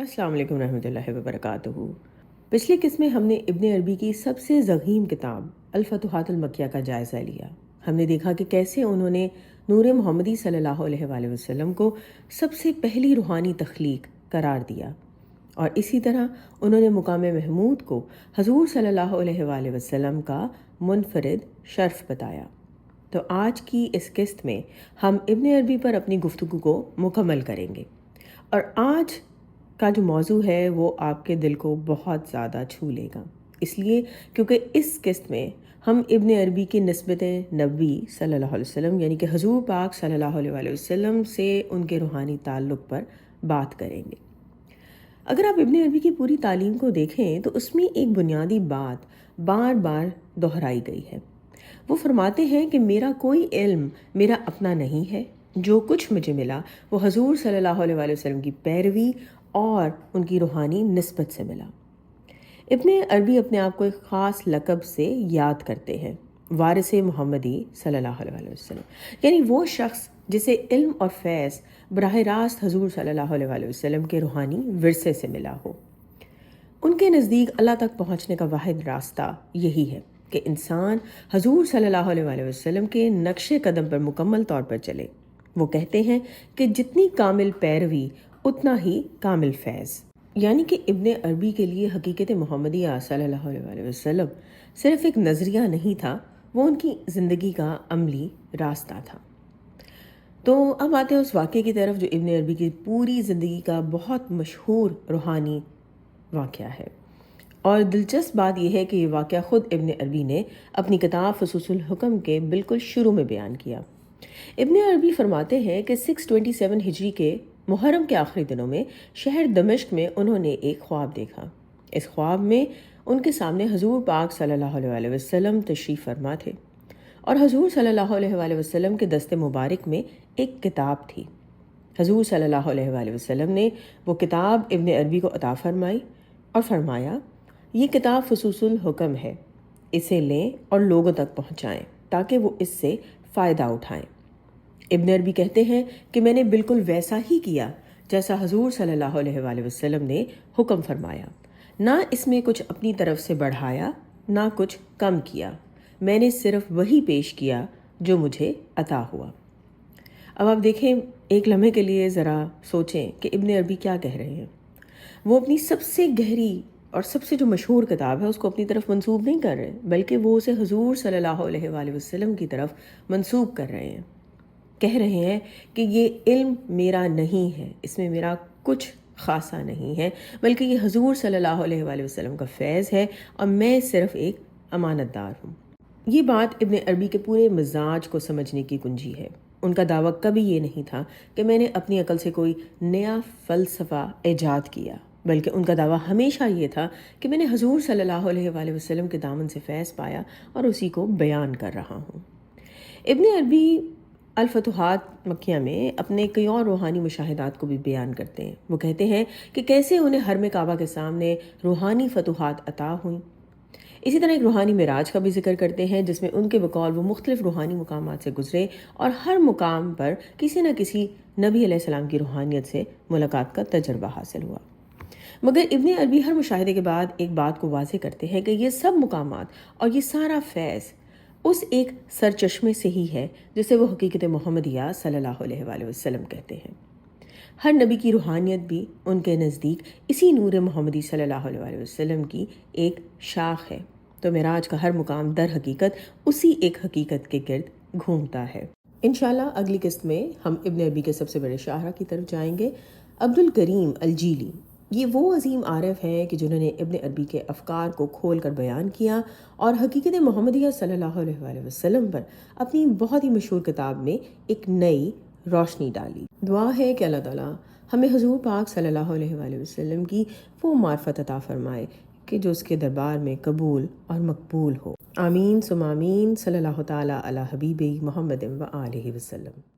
السلام علیکم ورحمۃ اللہ وبرکاتہ۔ پچھلی قسط میں ہم نے ابن عربی کی سب سے ضخیم کتاب الفتوحات المکیہ کا جائزہ لیا۔ ہم نے دیکھا کہ کیسے انہوں نے نور محمدی صلی اللہ علیہ وآلہ وسلم کو سب سے پہلی روحانی تخلیق قرار دیا، اور اسی طرح انہوں نے مقام محمود کو حضور صلی اللہ علیہ وآلہ وسلم کا منفرد شرف بتایا۔ تو آج کی اس قسط میں ہم ابن عربی پر اپنی گفتگو کو مکمل کریں گے، اور آج کا جو موضوع ہے وہ آپ کے دل کو بہت زیادہ چھو لے گا، اس لیے کیونکہ اس قسط میں ہم ابن عربی کی نسبت نبی صلی اللہ علیہ وسلم یعنی کہ حضور پاک صلی اللہ علیہ وآلہ وسلم سے ان کے روحانی تعلق پر بات کریں گے۔ اگر آپ ابن عربی کی پوری تعلیم کو دیکھیں تو اس میں ایک بنیادی بات بار بار دہرائی گئی ہے۔ وہ فرماتے ہیں کہ میرا کوئی علم میرا اپنا نہیں ہے، جو کچھ مجھے ملا وہ حضور صلی اللہ علیہ وآلہ وسلم کی پیروی اور ان کی روحانی نسبت سے ملا۔ ابن عربی اپنے آپ کو ایک خاص لقب سے یاد کرتے ہیں، وارث محمدی صلی اللہ علیہ وآلہ وسلم، یعنی وہ شخص جسے علم اور فیض براہ راست حضور صلی اللہ علیہ وآلہ وسلم کے روحانی ورثے سے ملا ہو۔ ان کے نزدیک اللہ تک پہنچنے کا واحد راستہ یہی ہے کہ انسان حضور صلی اللہ علیہ وآلہ وسلم کے نقش قدم پر مکمل طور پر چلے۔ وہ کہتے ہیں کہ جتنی کامل پیروی اتنا ہی کامل فیض، یعنی کہ ابن عربی کے لیے حقیقت محمدیہ صلی اللہ علیہ وآلہ وسلم صرف ایک نظریہ نہیں تھا، وہ ان کی زندگی کا عملی راستہ تھا۔ تو اب آتے ہیں اس واقعے کی طرف جو ابن عربی کی پوری زندگی کا بہت مشہور روحانی واقعہ ہے، اور دلچسپ بات یہ ہے کہ یہ واقعہ خود ابن عربی نے اپنی کتاب فصوص الحکم کے بالکل شروع میں بیان کیا۔ ابن عربی فرماتے ہیں کہ 627 ہجری کے محرم کے آخری دنوں میں شہر دمشق میں انہوں نے ایک خواب دیکھا۔ اس خواب میں ان کے سامنے حضور پاک صلی اللہ علیہ وآلہ وسلم تشریف فرما تھے، اور حضور صلی اللہ علیہ وآلہ وسلم کے دست مبارک میں ایک کتاب تھی۔ حضور صلی اللہ علیہ وآلہ وسلم نے وہ کتاب ابن عربی کو عطا فرمائی اور فرمایا، یہ کتاب فصوص الحکم ہے، اسے لیں اور لوگوں تک پہنچائیں تاکہ وہ اس سے فائدہ اٹھائیں۔ ابن عربی کہتے ہیں کہ میں نے بالکل ویسا ہی کیا جیسا حضور صلی اللہ علیہ وآلہ وسلم نے حکم فرمایا، نہ اس میں کچھ اپنی طرف سے بڑھایا نہ کچھ کم کیا، میں نے صرف وہی پیش کیا جو مجھے عطا ہوا۔ اب آپ دیکھیں، ایک لمحے کے لیے ذرا سوچیں کہ ابن عربی کیا کہہ رہے ہیں۔ وہ اپنی سب سے گہری اور سب سے جو مشہور کتاب ہے اس کو اپنی طرف منسوب نہیں کر رہے، بلکہ وہ اسے حضور صلی اللہ علیہ وآلہ وسلم کی طرف منسوب کر رہے ہیں۔ کہہ رہے ہیں کہ یہ علم میرا نہیں ہے، اس میں میرا کچھ خاصا نہیں ہے، بلکہ یہ حضور صلی اللہ علیہ وآلہ وسلم کا فیض ہے، اور میں صرف ایک امانت دار ہوں۔ یہ بات ابن عربی کے پورے مزاج کو سمجھنے کی کنجی ہے۔ ان کا دعویٰ کبھی یہ نہیں تھا کہ میں نے اپنی عقل سے کوئی نیا فلسفہ ایجاد کیا، بلکہ ان کا دعویٰ ہمیشہ یہ تھا کہ میں نے حضور صلی اللہ علیہ وآلہ وسلم کے دامن سے فیض پایا اور اسی کو بیان کر رہا ہوں۔ ابن عربی الفتوحات مکیہ میں اپنے کئی اور روحانی مشاہدات کو بھی بیان کرتے ہیں۔ وہ کہتے ہیں کہ کیسے انہیں حرم کعبہ کے سامنے روحانی فتوحات عطا ہوئیں۔ اسی طرح ایک روحانی معراج کا بھی ذکر کرتے ہیں جس میں ان کے بقول وہ مختلف روحانی مقامات سے گزرے، اور ہر مقام پر کسی نہ کسی نبی علیہ السلام کی روحانیت سے ملاقات کا تجربہ حاصل ہوا۔ مگر ابن عربی ہر مشاہدے کے بعد ایک بات کو واضح کرتے ہیں کہ یہ سب مقامات اور یہ سارا فیض اس ایک سرچشمے سے ہی ہے جسے وہ حقیقت محمدیہ صلی اللہ علیہ وآلہ وسلم کہتے ہیں۔ ہر نبی کی روحانیت بھی ان کے نزدیک اسی نور محمدی صلی اللہ علیہ وآلہ وسلم کی ایک شاخ ہے، تو معراج کا ہر مقام در حقیقت اسی ایک حقیقت کے گرد گھومتا ہے۔ انشاءاللہ اگلی قسط میں ہم ابن عربی کے سب سے بڑے شاعرہ کی طرف جائیں گے، عبد الکریم الجیلی۔ یہ وہ عظیم عارف ہیں کہ جنہوں نے ابن عربی کے افکار کو کھول کر بیان کیا اور حقیقت محمدیہ صلی اللہ علیہ وآلہ وسلم پر اپنی بہت ہی مشہور کتاب میں ایک نئی روشنی ڈالی۔ دعا ہے کہ اللہ تعالیٰ ہمیں حضور پاک صلی اللہ علیہ وآلہ وسلم کی وہ معرفت عطا فرمائے کہ جو اس کے دربار میں قبول اور مقبول ہو۔ آمین ثم آمین۔ صلی اللہ تعالیٰ علی حبیبہ محمد و آلہ وسلم۔